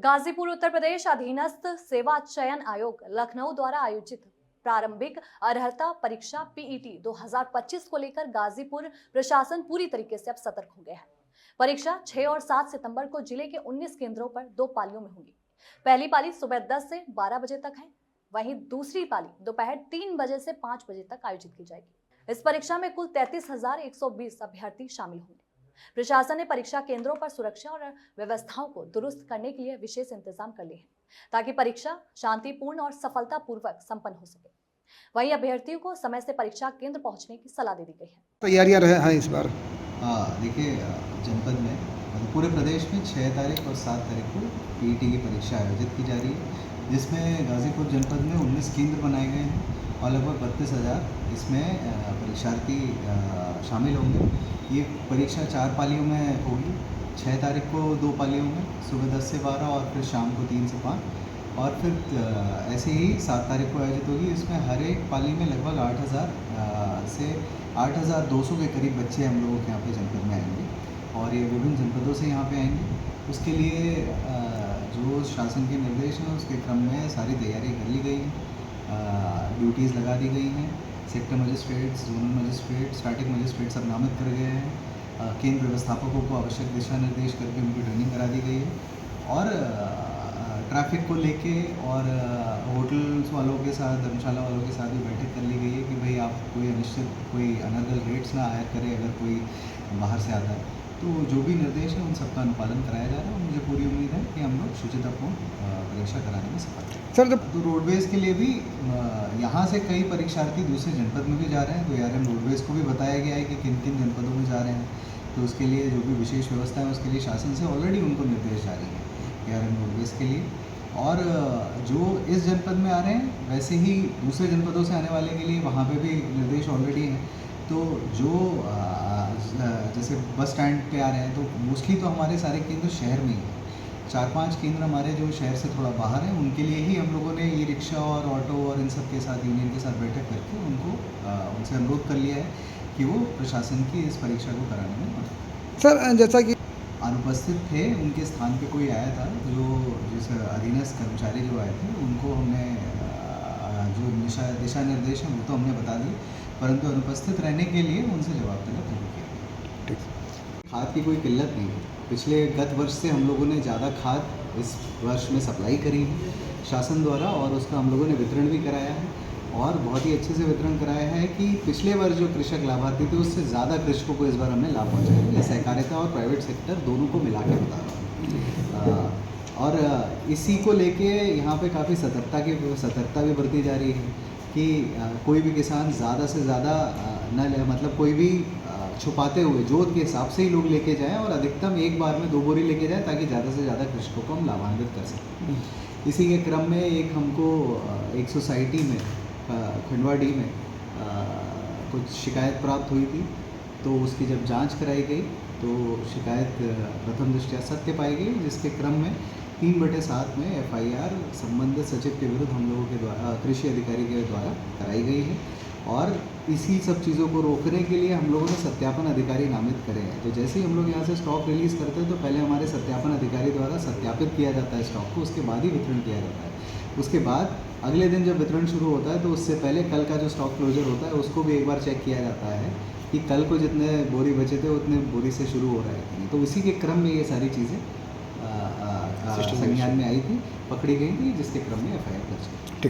गाजीपुर उत्तर प्रदेश अधीनस्थ सेवा चयन आयोग लखनऊ द्वारा आयोजित प्रारंभिक अर्हता परीक्षा पीईटी 2025 को लेकर गाजीपुर प्रशासन पूरी तरीके से अब सतर्क हो गया है। परीक्षा 6 और 7 सितंबर को जिले के 19 केंद्रों पर 2 पालियों में होगी। पहली पाली सुबह 10 से 12 बजे तक है, वहीं दूसरी पाली दोपहर 3 बजे से 5 बजे तक आयोजित की जाएगी। इस परीक्षा में कुल 33,120 अभ्यर्थी शामिल होंगे। प्रशासन ने परीक्षा केंद्रों पर सुरक्षा और व्यवस्थाओं को दुरुस्त करने के लिए विशेष इंतजाम कर लिए हैं, ताकि परीक्षा शांतिपूर्ण और सफलतापूर्वक संपन्न हो सके। वहीं अभ्यर्थियों को समय से परीक्षा केंद्र पहुंचने की सलाह दे दी गई है। तैयारियां रहे हैं इस बार। देखिए, जनपद में पूरे प्रदेश में 6 तारीख और 7 तारीख को पीईटी की परीक्षा आयोजित की जा रही है, जिसमें गाजीपुर जनपद में 19 केंद्र बनाए गए हैं और लगभग 32,000 इसमें परीक्षार्थी शामिल होंगे। ये परीक्षा 4 पालियों में होगी। 6 तारीख को 2 पालियों में सुबह 10 से 12 और फिर शाम को 3 से 5 और फिर ऐसे ही 7 तारीख को आयोजित होगी। इसमें हर एक पाली में लगभग 8,000 से 8,200 के करीब बच्चे हम लोगों के यहाँ पे जनपद में आएंगे और ये विभिन्न जनपदों से यहाँ पे आएंगे। उसके लिए जो शासन के निर्देश हैं उसके क्रम में सारी तैयारी कर ली गई है। ड्यूटीज़ लगा दी गई हैं। Sector magistrates, zonal magistrate, static magistrate सब नामित कर गए हैं। केंद्र व्यवस्थापकों को आवश्यक दिशा निर्देश करके उनकी ट्रेनिंग करा दी गई है और ट्रैफिक को लेके और होटल्स वालों के साथ, धर्मशाला वालों के साथ भी बैठक कर ली गई है कि भाई आप कोई अनर्गल रेट्स ना आया करें अगर कोई बाहर से आता है। तो जो भी निर्देश है उन सबका अनुपालन कराया जा रहा है और मुझे पूरी उम्मीद है कि हम लोग शुचितापूर्ण परीक्षा कराने में सफल हैं। सर, जब तो रोडवेज़ के लिए भी यहाँ से कई परीक्षार्थी दूसरे जनपद में भी जा रहे हैं, तो ARM रोडवेज़ को भी बताया गया है कि किन किन जनपदों में जा रहे हैं। तो उसके लिए जो भी विशेष व्यवस्था है उसके लिए शासन से ऑलरेडी उनको निर्देश जारी है ARM रोडवेज़ के लिए। और जो इस जनपद में आ रहे हैं वैसे ही दूसरे जनपदों से आने वाले के लिए वहाँ पे भी निर्देश ऑलरेडी हैं। तो जो जैसे बस स्टैंड पे आ रहे हैं तो मोस्टली तो हमारे सारे केंद्र शहर में ही हैं। 4-5 केंद्र हमारे जो शहर से थोड़ा बाहर हैं उनके लिए ही हम लोगों ने ई रिक्शा और ऑटो और इन सब के साथ यूनियन के साथ बैठक करके उनसे अनुरोध कर लिया है कि वो प्रशासन की इस परीक्षा को कराने में मदद करें। सर, जैसा कि अनुपस्थित थे उनके स्थान पे कोई आया था, जो जिस अधीनस्थ कर्मचारी जो आए थे उनको हमने जो दिशा निर्देश हैं वो तो हमने बता दिए, परंतु अनुपस्थित रहने के लिए उनसे जवाब तलब जरूर किया। खाद की कोई किल्लत नहीं है। पिछले गत वर्ष से हम लोगों ने ज़्यादा खाद इस वर्ष में सप्लाई करी है शासन द्वारा और उसका हम लोगों ने वितरण भी कराया है और बहुत ही अच्छे से वितरण कराया है कि पिछले वर्ष जो कृषक लाभार्थी थे उससे ज़्यादा कृषकों को इस बार हमने लाभ पहुँचाया है। सहकारिता और प्राइवेट सेक्टर दोनों को मिला के बता रहा हूँ और इसी को लेके यहाँ पे काफ़ी सतर्कता भी बरती जा रही है कि कोई भी किसान ज़्यादा से ज़्यादा न ले, मतलब कोई भी छुपाते हुए जोत के हिसाब से ही लोग लेके जाएं और अधिकतम एक बार में 2 बोरी लेके जाएं ताकि ज़्यादा से ज़्यादा कृषकों को हम लाभान्वित कर सकें। इसी के क्रम में एक हमको एक सोसाइटी में खंडवाडी में कुछ शिकायत प्राप्त हुई थी, तो उसकी जब जांच कराई गई तो शिकायत प्रथम दृष्टया सत्य पाई गई, जिसके क्रम में 3/7 में FIR संबंधित सचिव के विरुद्ध हम लोगों के द्वारा कृषि अधिकारी के द्वारा कराई गई है और इसी सब चीज़ों को रोकने के लिए हम लोगों ने सत्यापन अधिकारी नामित करे हैं। तो जैसे ही हम लोग यहाँ से स्टॉक रिलीज़ करते हैं तो पहले हमारे सत्यापन अधिकारी द्वारा सत्यापित किया जाता है स्टॉक को, उसके बाद ही वितरण किया जाता है। उसके बाद अगले दिन जब वितरण शुरू होता है तो उससे पहले कल का जो स्टॉक क्लोजर होता है उसको भी एक बार चेक किया जाता है कि कल को जितने बोरी बचे थे उतने बोरी से शुरू हो रहा है कि नहीं। तो इसी के क्रम में ये सारी चीज़ें संज्ञान में आई थी, पकड़ी गई थी, जिसके क्रम में FIR दर्ज की। ठीक।